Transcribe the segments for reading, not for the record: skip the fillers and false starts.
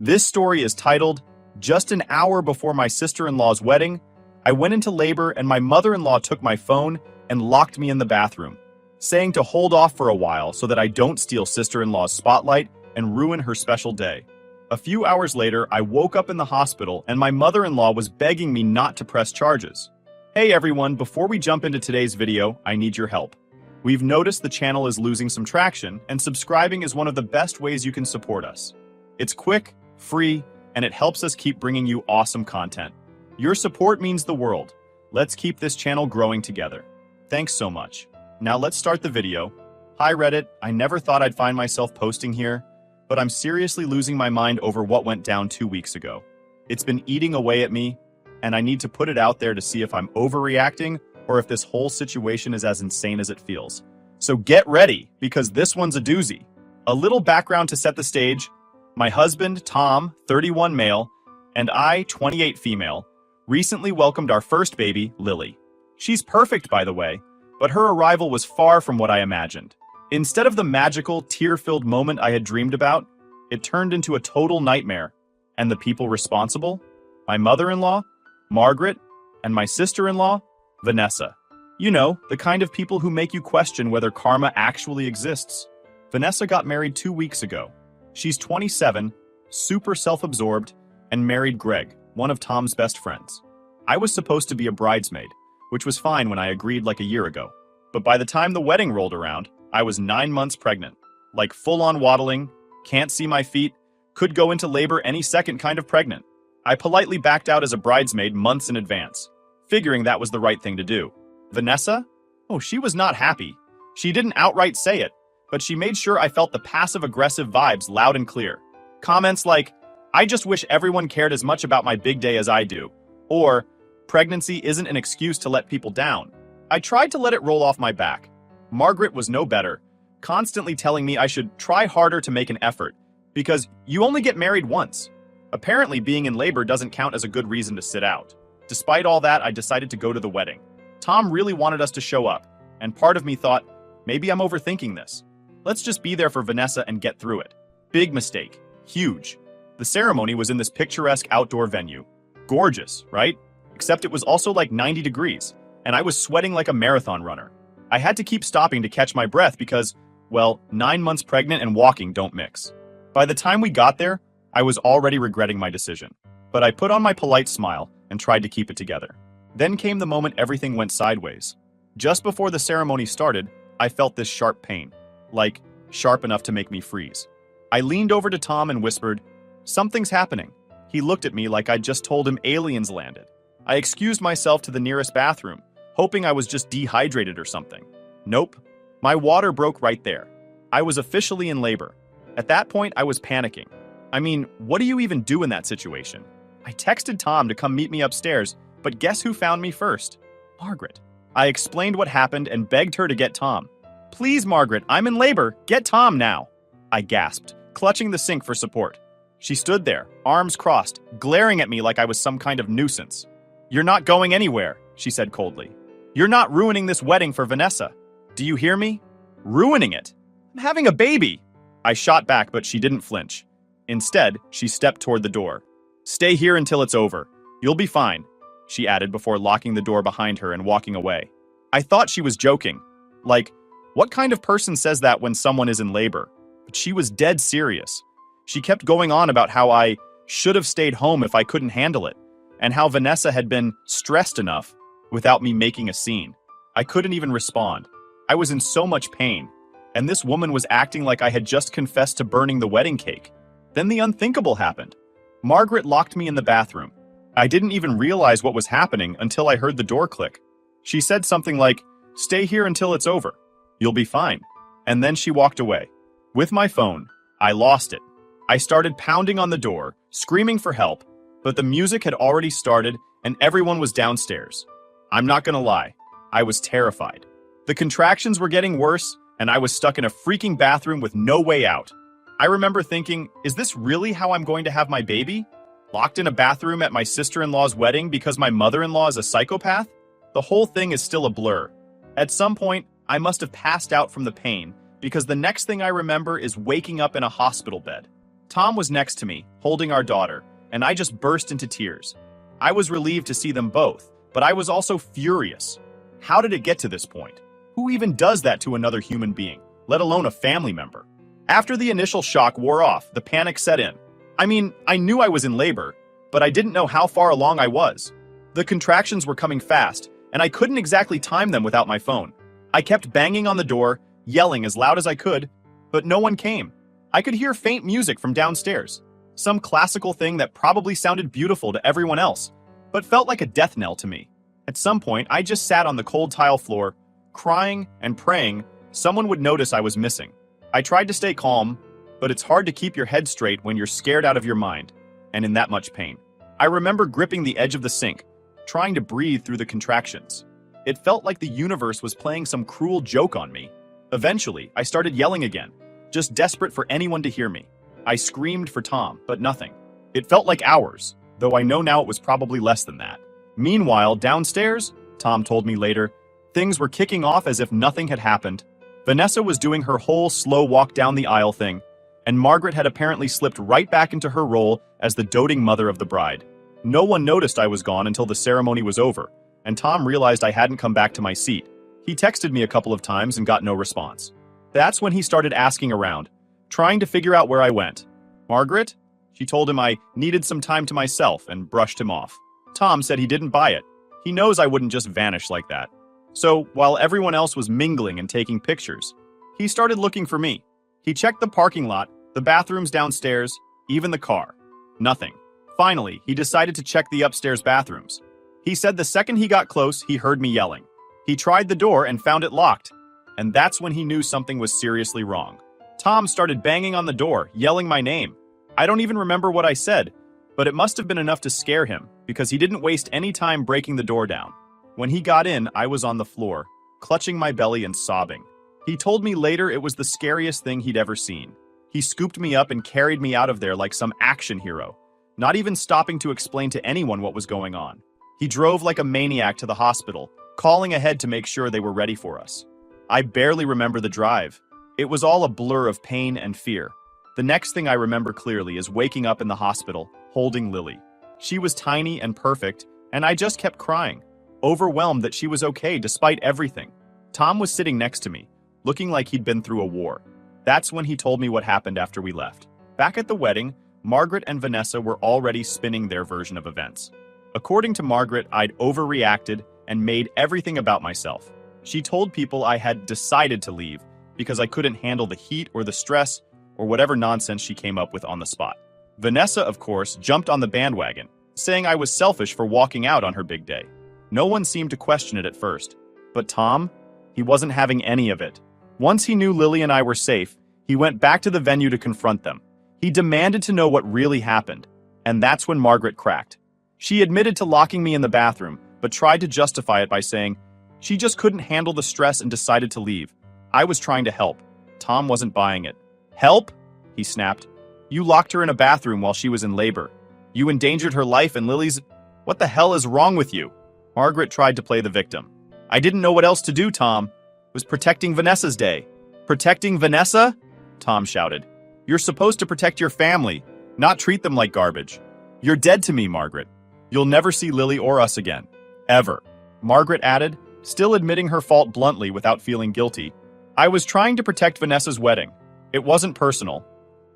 This story is titled, Just an Hour Before My Sister-in-Law's Wedding, I went into labor and my mother-in-law took my phone and locked me in the bathroom, saying to hold off for a while so that I don't steal sister-in-law's spotlight and ruin her special day. A few hours later, I woke up in the hospital and my mother-in-law was begging me not to press charges. Hey everyone, before we jump into today's video, I need your help. We've noticed the channel is losing some traction, and subscribing is one of the best ways you can support us. It's quick, free, and it helps us keep bringing you awesome content. Your support means the world. Let's keep this channel growing together. Thanks so much. Now let's start the video. Hi Reddit, I never thought I'd find myself posting here, but I'm seriously losing my mind over what went down 2 weeks ago. It's been eating away at me, and I need to put it out there to see if I'm overreacting or if this whole situation is as insane as it feels. So get ready, because this one's a doozy. A little background to set the stage. My husband, Tom, 31 male, and I, 28 female, recently welcomed our first baby, Lily. She's perfect, by the way, but her arrival was far from what I imagined. Instead of the magical, tear-filled moment I had dreamed about, it turned into a total nightmare. And the people responsible? My mother-in-law, Margaret, and my sister-in-law, Vanessa. You know, the kind of people who make you question whether karma actually exists. Vanessa got married 2 weeks ago. She's 27, super self-absorbed, and married Greg, one of Tom's best friends. I was supposed to be a bridesmaid, which was fine when I agreed like a year ago. But by the time the wedding rolled around, I was 9 months pregnant. Like full-on waddling, can't see my feet, could go into labor any second kind of pregnant. I politely backed out as a bridesmaid months in advance, figuring that was the right thing to do. Vanessa? Oh, she was not happy. She didn't outright say it, but she made sure I felt the passive-aggressive vibes loud and clear. Comments like, I just wish everyone cared as much about my big day as I do, or, pregnancy isn't an excuse to let people down. I tried to let it roll off my back. Margaret was no better, constantly telling me I should try harder to make an effort, because you only get married once. Apparently, being in labor doesn't count as a good reason to sit out. Despite all that, I decided to go to the wedding. Tom really wanted us to show up, and part of me thought, maybe I'm overthinking this. Let's just be there for Vanessa and get through it. Big mistake. Huge. The ceremony was in this picturesque outdoor venue. Gorgeous, right? Except it was also like 90 degrees, and I was sweating like a marathon runner. I had to keep stopping to catch my breath because, well, 9 months pregnant and walking don't mix. By the time we got there, I was already regretting my decision. But I put on my polite smile and tried to keep it together. Then came the moment everything went sideways. Just before the ceremony started, I felt this sharp pain. Like, sharp enough to make me freeze. I leaned over to Tom and whispered, something's happening. He looked at me like I'd just told him aliens landed. I excused myself to the nearest bathroom, hoping I was just dehydrated or something. Nope. My water broke right there. I was officially in labor. At that point, I was panicking. I mean, what do you even do in that situation? I texted Tom to come meet me upstairs, but guess who found me first? Margaret. I explained what happened and begged her to get Tom. Please, Margaret, I'm in labor. Get Tom now. I gasped, clutching the sink for support. She stood there, arms crossed, glaring at me like I was some kind of nuisance. You're not going anywhere, she said coldly. You're not ruining this wedding for Vanessa. Do you hear me? Ruining it. I'm having a baby. I shot back, but she didn't flinch. Instead, she stepped toward the door. Stay here until it's over. You'll be fine, she added before locking the door behind her and walking away. I thought she was joking. Like, what kind of person says that when someone is in labor? But she was dead serious. She kept going on about how I should have stayed home if I couldn't handle it, and how Vanessa had been stressed enough without me making a scene. I couldn't even respond. I was in so much pain, and this woman was acting like I had just confessed to burning the wedding cake. Then the unthinkable happened. Margaret locked me in the bathroom. I didn't even realize what was happening until I heard the door click. She said something like, stay here until it's over. You'll be fine. And then she walked away. With my phone, I lost it. I started pounding on the door, screaming for help, but the music had already started and everyone was downstairs. I'm not gonna lie, I was terrified. The contractions were getting worse, and I was stuck in a freaking bathroom with no way out. I remember thinking, is this really how I'm going to have my baby? Locked in a bathroom at my sister-in-law's wedding because my mother-in-law is a psychopath? The whole thing is still a blur. At some point, I must have passed out from the pain, because the next thing I remember is waking up in a hospital bed. Tom was next to me, holding our daughter, and I just burst into tears. I was relieved to see them both, but I was also furious. How did it get to this point? Who even does that to another human being, let alone a family member? After the initial shock wore off, the panic set in. I mean, I knew I was in labor, but I didn't know how far along I was. The contractions were coming fast, and I couldn't exactly time them without my phone. I kept banging on the door, yelling as loud as I could, but no one came. I could hear faint music from downstairs, some classical thing that probably sounded beautiful to everyone else, but felt like a death knell to me. At some point, I just sat on the cold tile floor, crying and praying someone would notice I was missing. I tried to stay calm, but it's hard to keep your head straight when you're scared out of your mind, and in that much pain. I remember gripping the edge of the sink, trying to breathe through the contractions. It felt like the universe was playing some cruel joke on me. Eventually, I started yelling again, just desperate for anyone to hear me. I screamed for Tom, but nothing. It felt like hours, though I know now it was probably less than that. Meanwhile, downstairs, Tom told me later, things were kicking off as if nothing had happened. Vanessa was doing her whole slow walk down the aisle thing, and Margaret had apparently slipped right back into her role as the doting mother of the bride. No one noticed I was gone until the ceremony was over, and Tom realized I hadn't come back to my seat. He texted me a couple of times and got no response. That's when he started asking around, trying to figure out where I went. Margaret? She told him I needed some time to myself and brushed him off. Tom said he didn't buy it. He knows I wouldn't just vanish like that. So, while everyone else was mingling and taking pictures, he started looking for me. He checked the parking lot, the bathrooms downstairs, even the car. Nothing. Finally, he decided to check the upstairs bathrooms. He said the second he got close, he heard me yelling. He tried the door and found it locked, and that's when he knew something was seriously wrong. Tom started banging on the door, yelling my name. I don't even remember what I said, but it must have been enough to scare him, because he didn't waste any time breaking the door down. When he got in, I was on the floor, clutching my belly and sobbing. He told me later it was the scariest thing he'd ever seen. He scooped me up and carried me out of there like some action hero, not even stopping to explain to anyone what was going on. He drove like a maniac to the hospital, calling ahead to make sure they were ready for us. I barely remember the drive. It was all a blur of pain and fear. The next thing I remember clearly is waking up in the hospital, holding Lily. She was tiny and perfect, and I just kept crying, overwhelmed that she was okay despite everything. Tom was sitting next to me, looking like he'd been through a war. That's when he told me what happened after we left. Back at the wedding, Margaret and Vanessa were already spinning their version of events. According to Margaret, I'd overreacted and made everything about myself. She told people I had decided to leave because I couldn't handle the heat or the stress or whatever nonsense she came up with on the spot. Vanessa, of course, jumped on the bandwagon, saying I was selfish for walking out on her big day. No one seemed to question it at first. But Tom? He wasn't having any of it. Once he knew Lily and I were safe, he went back to the venue to confront them. He demanded to know what really happened, and that's when Margaret cracked. She admitted to locking me in the bathroom, but tried to justify it by saying she just couldn't handle the stress and decided to leave. I was trying to help. Tom wasn't buying it. Help? He snapped. You locked her in a bathroom while she was in labor. You endangered her life and Lily's... What the hell is wrong with you? Margaret tried to play the victim. I didn't know what else to do, Tom. It was protecting Vanessa's day. Protecting Vanessa? Tom shouted. You're supposed to protect your family, not treat them like garbage. You're dead to me, Margaret. You'll never see Lily or us again. Ever. Margaret added, still admitting her fault bluntly without feeling guilty. I was trying to protect Vanessa's wedding. It wasn't personal.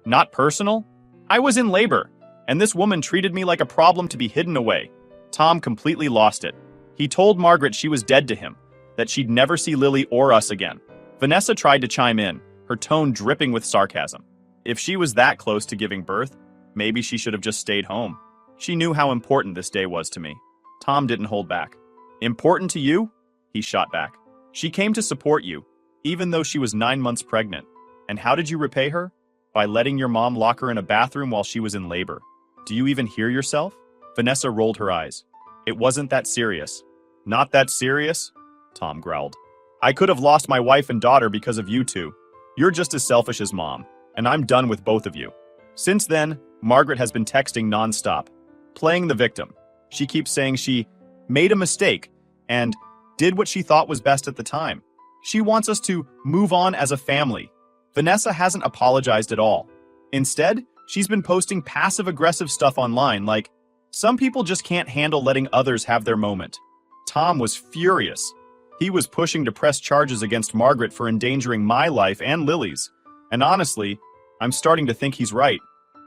Not personal? I was in labor, and this woman treated me like a problem to be hidden away. Tom completely lost it. He told Margaret she was dead to him, that she'd never see Lily or us again. Vanessa tried to chime in, her tone dripping with sarcasm. If she was that close to giving birth, maybe she should have just stayed home. She knew how important this day was to me. Tom didn't hold back. Important to you? He shot back. She came to support you, even though she was 9 months pregnant. And how did you repay her? By letting your mom lock her in a bathroom while she was in labor. Do you even hear yourself? Vanessa rolled her eyes. It wasn't that serious. Not that serious? Tom growled. I could have lost my wife and daughter because of you two. You're just as selfish as Mom, and I'm done with both of you. Since then, Margaret has been texting nonstop, playing the victim. She keeps saying she made a mistake and did what she thought was best at the time. She wants us to move on as a family. Vanessa hasn't apologized at all. Instead, She's been posting passive-aggressive stuff online like, "Some people just can't handle letting others have their moment." Tom was furious. He was pushing to press charges against Margaret for endangering my life and Lily's. And honestly, I'm starting to think he's right.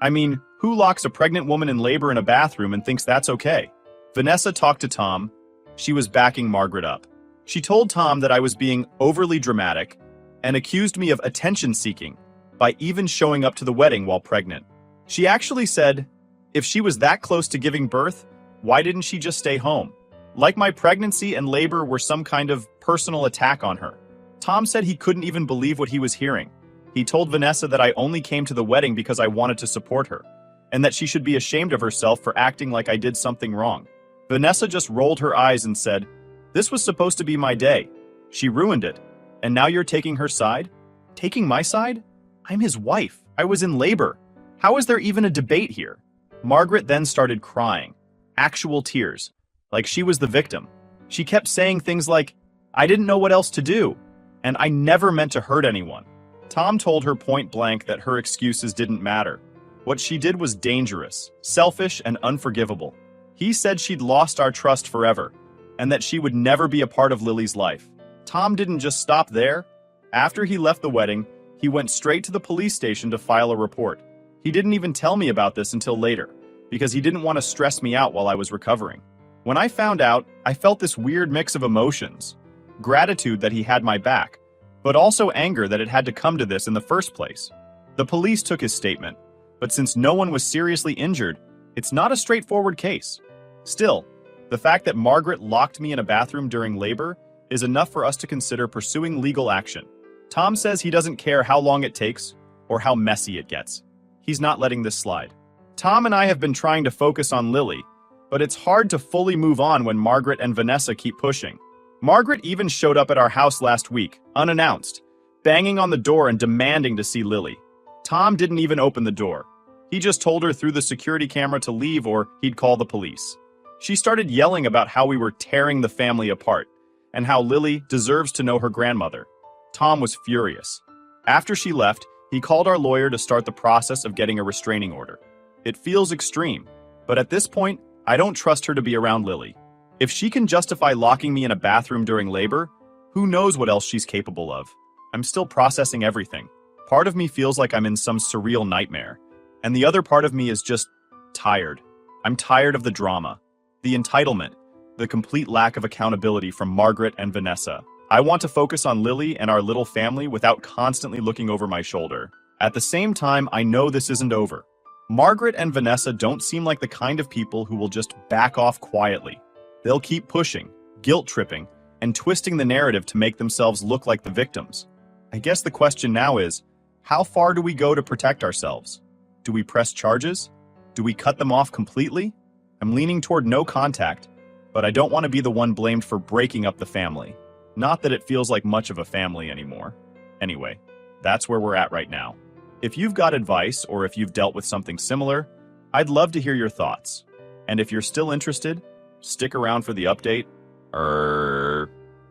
I mean, who locks a pregnant woman in labor in a bathroom and thinks that's okay? Vanessa talked to Tom. She was backing Margaret up. She told Tom that I was being overly dramatic and accused me of attention-seeking by even showing up to the wedding while pregnant. She actually said, if she was that close to giving birth, why didn't she just stay home? Like my pregnancy and labor were some kind of personal attack on her. Tom said he couldn't even believe what he was hearing. He told Vanessa that I only came to the wedding because I wanted to support her, and that she should be ashamed of herself for acting like I did something wrong. Vanessa just rolled her eyes and said, "This was supposed to be my day. She ruined it. And now you're taking her side? Taking my side? I'm his wife. I was in labor. How is there even a debate here?" Margaret then started crying. Actual tears. Like she was the victim. She kept saying things like, "I didn't know what else to do. And I never meant to hurt anyone." Tom told her point blank that her excuses didn't matter. What she did was dangerous, selfish, and unforgivable. He said she'd lost our trust forever, and that she would never be a part of Lily's life. Tom didn't just stop there. After he left the wedding, he went straight to the police station to file a report. He didn't even tell me about this until later, because he didn't want to stress me out while I was recovering. When I found out, I felt this weird mix of emotions. Gratitude that he had my back, but also anger that it had to come to this in the first place. The police took his statement, but since no one was seriously injured, it's not a straightforward case. Still, the fact that Margaret locked me in a bathroom during labor is enough for us to consider pursuing legal action. Tom says he doesn't care how long it takes or how messy it gets. He's not letting this slide. Tom and I have been trying to focus on Lily, but it's hard to fully move on when Margaret and Vanessa keep pushing. Margaret even showed up at our house last week, unannounced, banging on the door and demanding to see Lily. Tom didn't even open the door. He just told her through the security camera to leave or he'd call the police. She started yelling about how we were tearing the family apart and how Lily deserves to know her grandmother. Tom was furious. After she left, he called our lawyer to start the process of getting a restraining order. It feels extreme, but at this point, I don't trust her to be around Lily. If she can justify locking me in a bathroom during labor, who knows what else she's capable of? I'm still processing everything. Part of me feels like I'm in some surreal nightmare, and the other part of me is just tired. I'm tired of the drama, the entitlement, the complete lack of accountability from Margaret and Vanessa. I want to focus on Lily and our little family without constantly looking over my shoulder. At the same time, I know this isn't over. Margaret and Vanessa don't seem like the kind of people who will just back off quietly. They'll keep pushing, guilt-tripping, and twisting the narrative to make themselves look like the victims. I guess the question now is, how far do we go to protect ourselves? Do we press charges? Do we cut them off completely? I'm leaning toward no contact, but I don't want to be the one blamed for breaking up the family. Not that it feels like much of a family anymore. Anyway, that's where we're at right now. If you've got advice or if you've dealt with something similar, I'd love to hear your thoughts. And if you're still interested, stick around for the update.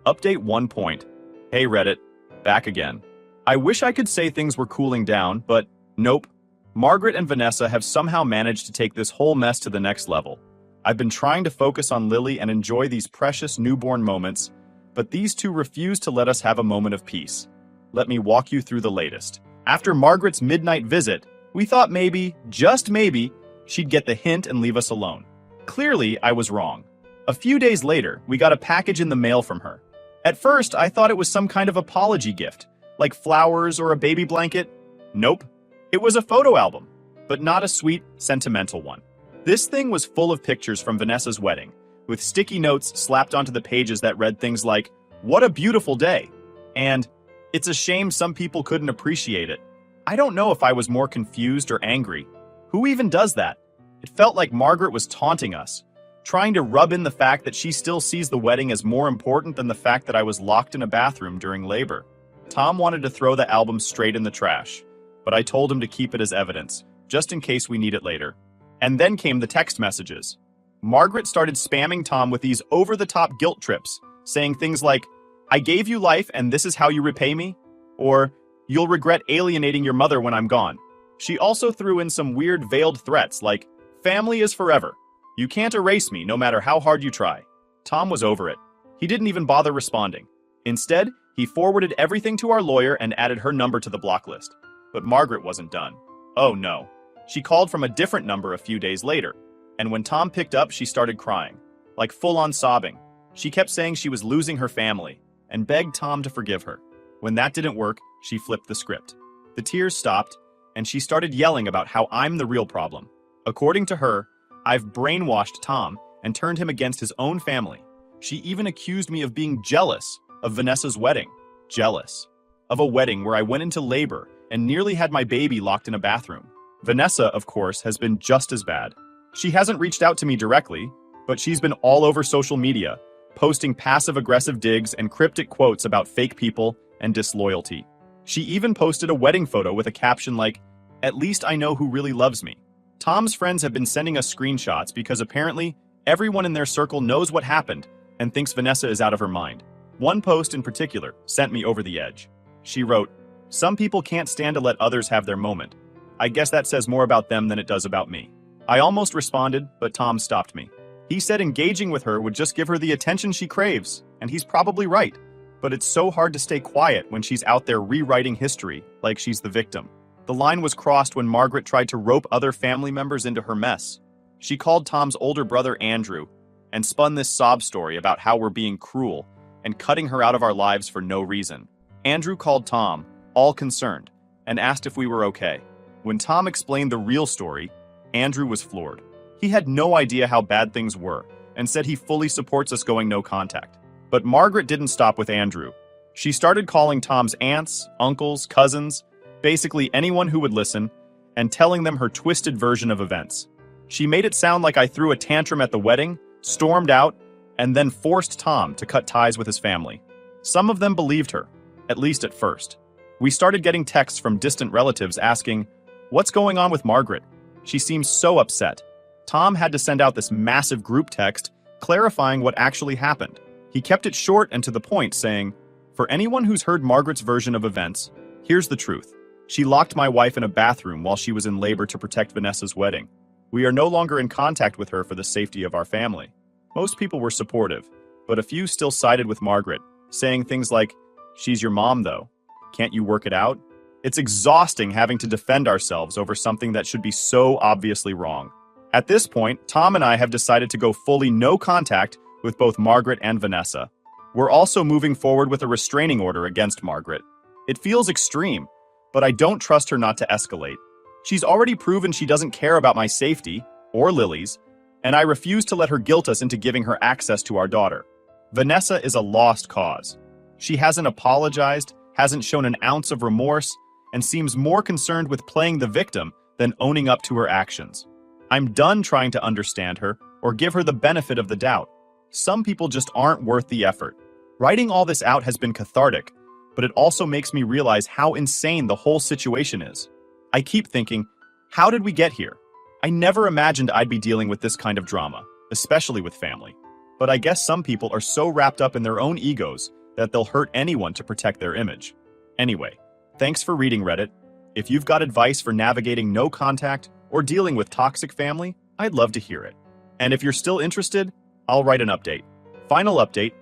Update 1 point. Hey Reddit, back again. I wish I could say things were cooling down, but nope. Margaret and Vanessa have somehow managed to take this whole mess to the next level. I've been trying to focus on Lily and enjoy these precious newborn moments, but these two refuse to let us have a moment of peace. Let me walk you through the latest. After Margaret's midnight visit, we thought maybe, just maybe, she'd get the hint and leave us alone. Clearly, I was wrong. A few days later, we got a package in the mail from her. At first, I thought it was some kind of apology gift, like flowers or a baby blanket. Nope. It was a photo album, but not a sweet, sentimental one. This thing was full of pictures from Vanessa's wedding, with sticky notes slapped onto the pages that read things like, "What a beautiful day," and "It's a shame some people couldn't appreciate it." I don't know if I was more confused or angry. Who even does that? It felt like Margaret was taunting us, trying to rub in the fact that she still sees the wedding as more important than the fact that I was locked in a bathroom during labor. Tom wanted to throw the album straight in the trash, but I told him to keep it as evidence, just in case we need it later. And then came the text messages. Margaret started spamming Tom with these over-the-top guilt trips, saying things like, "I gave you life and this is how you repay me," or "You'll regret alienating your mother when I'm gone." She also threw in some weird veiled threats like, "Family is forever. You can't erase me no matter how hard you try." Tom was over it. He didn't even bother responding. Instead, he forwarded everything to our lawyer and added her number to the block list. But Margaret wasn't done. Oh no. She called from a different number a few days later, and when Tom picked up, she started crying, like full-on sobbing. She kept saying she was losing her family, and begged Tom to forgive her. When that didn't work, she flipped the script. The tears stopped, and she started yelling about how I'm the real problem. According to her, I've brainwashed Tom and turned him against his own family. She even accused me of being jealous of Vanessa's wedding. Jealous of a wedding where I went into labor and nearly had my baby locked in a bathroom. Vanessa, of course, has been just as bad. She hasn't reached out to me directly, but she's been all over social media, posting passive-aggressive digs and cryptic quotes about fake people and disloyalty. She even posted a wedding photo with a caption like, "At least I know who really loves me." Tom's friends have been sending us screenshots because apparently everyone in their circle knows what happened and thinks Vanessa is out of her mind. One post in particular sent me over the edge. She wrote, "Some people can't stand to let others have their moment. I guess that says more about them than it does about me." I almost responded, but Tom stopped me. He said engaging with her would just give her the attention she craves, and he's probably right. But it's so hard to stay quiet when she's out there rewriting history like she's the victim. The line was crossed when Margaret tried to rope other family members into her mess. She called Tom's older brother Andrew and spun this sob story about how we're being cruel and cutting her out of our lives for no reason. Andrew called Tom, all concerned, and asked if we were okay. When Tom explained the real story, Andrew was floored. He had no idea how bad things were and said he fully supports us going no contact. But Margaret didn't stop with Andrew. She started calling Tom's aunts, uncles, cousins, basically anyone who would listen, and telling them her twisted version of events. She made it sound like I threw a tantrum at the wedding, stormed out, and then forced Tom to cut ties with his family. Some of them believed her, at least at first. We started getting texts from distant relatives asking, "What's going on with Margaret? She seems so upset." Tom had to send out this massive group text clarifying what actually happened. He kept it short and to the point, saying, "For anyone who's heard Margaret's version of events, here's the truth. She locked my wife in a bathroom while she was in labor to protect Vanessa's wedding. We are no longer in contact with her for the safety of our family." Most people were supportive, but a few still sided with Margaret, saying things like, "She's your mom, though. Can't you work it out?" It's exhausting having to defend ourselves over something that should be so obviously wrong. At this point, Tom and I have decided to go fully no contact with both Margaret and Vanessa. We're also moving forward with a restraining order against Margaret. It feels extreme, but I don't trust her not to escalate. She's already proven she doesn't care about my safety, or Lily's, and I refuse to let her guilt us into giving her access to our daughter. Vanessa is a lost cause. She hasn't apologized, hasn't shown an ounce of remorse, and seems more concerned with playing the victim than owning up to her actions. I'm done trying to understand her or give her the benefit of the doubt. Some people just aren't worth the effort. Writing all this out has been cathartic, but it also makes me realize how insane the whole situation is. I keep thinking, how did we get here? I never imagined I'd be dealing with this kind of drama, especially with family. But I guess some people are so wrapped up in their own egos that they'll hurt anyone to protect their image. Anyway, thanks for reading, Reddit. If you've got advice for navigating no contact or dealing with toxic family, I'd love to hear it. And if you're still interested, I'll write an update. Final update.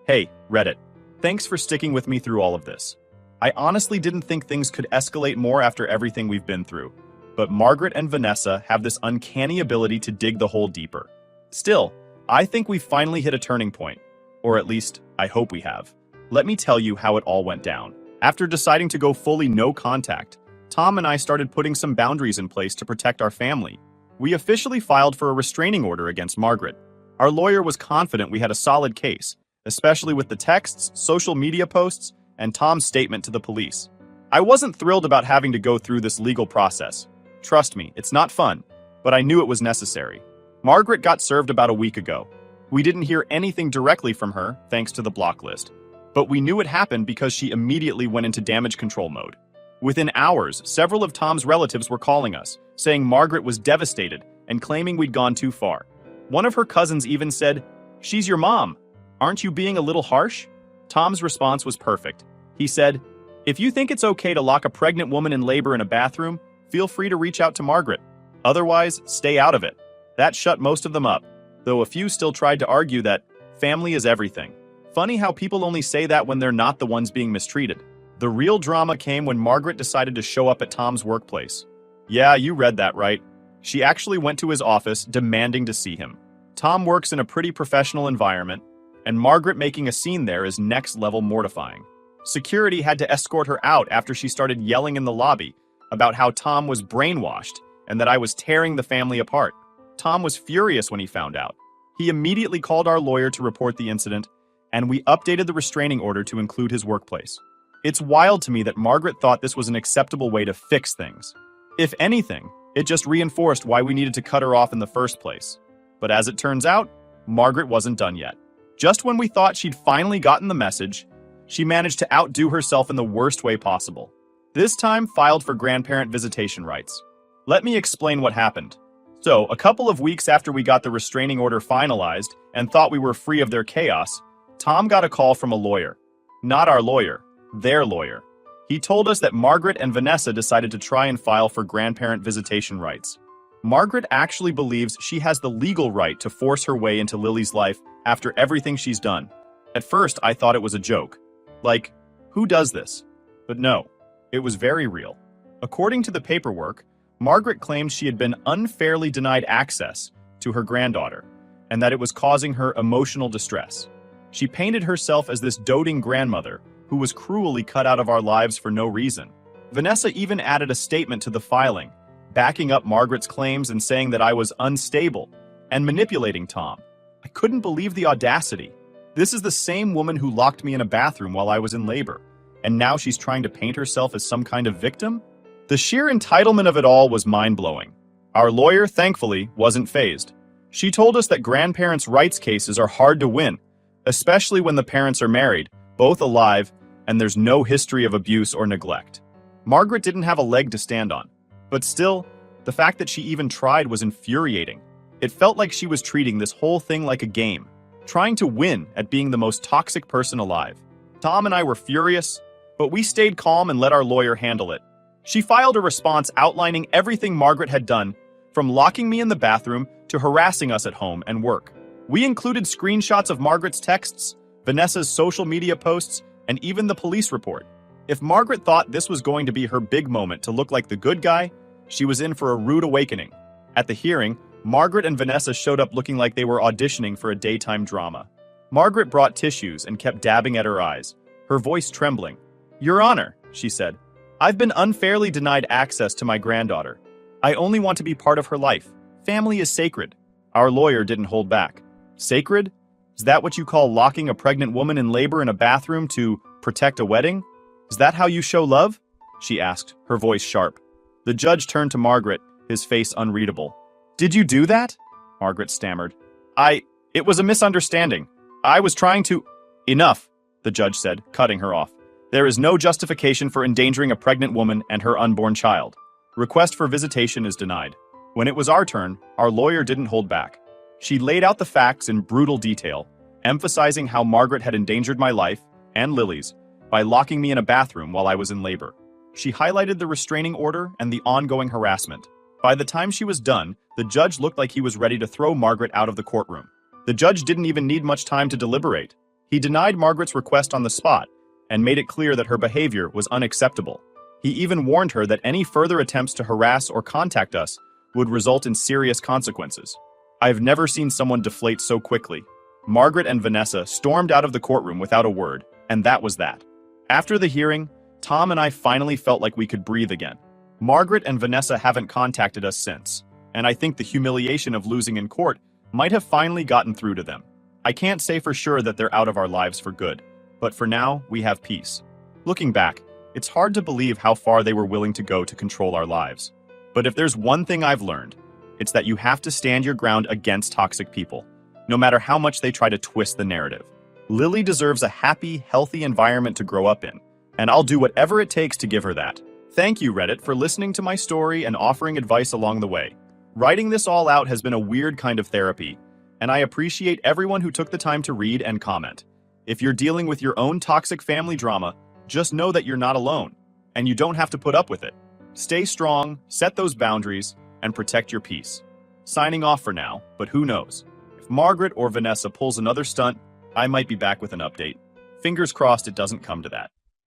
Hey, Reddit. Thanks for sticking with me through all of this. I honestly didn't think things could escalate more after everything we've been through, but Margaret and Vanessa have this uncanny ability to dig the hole deeper. Still, I think we've finally hit a turning point, or at least, I hope we have. Let me tell you how it all went down. After deciding to go fully no contact, Tom and I started putting some boundaries in place to protect our family. We officially filed for a restraining order against Margaret. Our lawyer was confident we had a solid case, especially with the texts, social media posts, and Tom's statement to the police. I wasn't thrilled about having to go through this legal process. Trust me, it's not fun, but I knew it was necessary. Margaret got served about a week ago. We didn't hear anything directly from her, thanks to the block list, but we knew it happened because she immediately went into damage control mode. Within hours, several of Tom's relatives were calling us, saying Margaret was devastated and claiming we'd gone too far. One of her cousins even said, "She's your mom. Aren't you being a little harsh?" Tom's response was perfect. He said, If you think it's okay to lock a pregnant woman in labor in a bathroom, feel free to reach out to Margaret. Otherwise, stay out of it. That shut most of them up, though a few still tried to argue that family is everything. Funny how people only say that when they're not the ones being mistreated. The real drama came when Margaret decided to show up at Tom's workplace. Yeah, you read that right. She actually went to his office demanding to see him. Tom works in a pretty professional environment, and Margaret making a scene there is next level mortifying. Security had to escort her out after she started yelling in the lobby about how Tom was brainwashed and that I was tearing the family apart. Tom was furious when he found out. He immediately called our lawyer to report the incident, and we updated the restraining order to include his workplace. It's wild to me that Margaret thought this was an acceptable way to fix things. If anything, it just reinforced why we needed to cut her off in the first place. But as it turns out, Margaret wasn't done yet. Just when we thought she'd finally gotten the message, she managed to outdo herself in the worst way possible. This time filed for grandparent visitation rights. Let me explain what happened. So, a couple of weeks after we got the restraining order finalized and thought we were free of their chaos, Tom got a call from a lawyer. Not our lawyer, their lawyer. He told us that Margaret and Vanessa decided to try and file for grandparent visitation rights. Margaret actually believes she has the legal right to force her way into Lily's life after everything she's done. At first, I thought it was a joke. Like, who does this? But no, it was very real. According to the paperwork, Margaret claimed she had been unfairly denied access to her granddaughter, and that it was causing her emotional distress. She painted herself as this doting grandmother who was cruelly cut out of our lives for no reason. Vanessa even added a statement to the filing, backing up Margaret's claims and saying that I was unstable and manipulating Tom. I couldn't believe the audacity. This is the same woman who locked me in a bathroom while I was in labor, and now she's trying to paint herself as some kind of victim? The sheer entitlement of it all was mind-blowing. Our lawyer, thankfully, wasn't fazed. She told us that grandparents' rights cases are hard to win, especially when the parents are married, both alive, and there's no history of abuse or neglect. Margaret didn't have a leg to stand on, but still, the fact that she even tried was infuriating. It felt like she was treating this whole thing like a game, trying to win at being the most toxic person alive. Tom and I were furious, but we stayed calm and let our lawyer handle it. She filed a response outlining everything Margaret had done, from locking me in the bathroom to harassing us at home and work. We included screenshots of Margaret's texts, Vanessa's social media posts, and even the police report. If Margaret thought this was going to be her big moment to look like the good guy, she was in for a rude awakening. At the hearing, Margaret and Vanessa showed up looking like they were auditioning for a daytime drama. Margaret brought tissues and kept dabbing at her eyes, her voice trembling. "Your Honor," she said, "I've been unfairly denied access to my granddaughter. I only want to be part of her life. Family is sacred." Our lawyer didn't hold back. Sacred? Is that what you call locking a pregnant woman in labor in a bathroom to protect a wedding? Is that how you show love? She asked, her voice sharp. The judge turned to Margaret, his face unreadable. "Did you do that?" Margaret stammered. It was a misunderstanding. I was trying to—" "Enough," the judge said, cutting her off. "There is no justification for endangering a pregnant woman and her unborn child. Request for visitation is denied." When it was our turn, our lawyer didn't hold back. She laid out the facts in brutal detail, emphasizing how Margaret had endangered my life, and Lily's, by locking me in a bathroom while I was in labor. She highlighted the restraining order and the ongoing harassment. By the time she was done, the judge looked like he was ready to throw Margaret out of the courtroom. The judge didn't even need much time to deliberate. He denied Margaret's request on the spot and made it clear that her behavior was unacceptable. He even warned her that any further attempts to harass or contact us would result in serious consequences. I've never seen someone deflate so quickly. Margaret and Vanessa stormed out of the courtroom without a word, and that was that. After the hearing, Tom and I finally felt like we could breathe again. Margaret and Vanessa haven't contacted us since, and I think the humiliation of losing in court might have finally gotten through to them. I can't say for sure that they're out of our lives for good, but for now, we have peace. Looking back, it's hard to believe how far they were willing to go to control our lives. But if there's one thing I've learned, it's that you have to stand your ground against toxic people, no matter how much they try to twist the narrative. Lily deserves a happy, healthy environment to grow up in, and I'll do whatever it takes to give her that. Thank you, Reddit, for listening to my story and offering advice along the way. Writing this all out has been a weird kind of therapy, and I appreciate everyone who took the time to read and comment. If you're dealing with your own toxic family drama, Just know that you're not alone, and you don't have to put up with it. Stay strong, set those boundaries, and protect your peace. Signing off for now, but who knows? If Margaret or Vanessa pulls another stunt, I might be back with an update. Fingers crossed it doesn't come to that.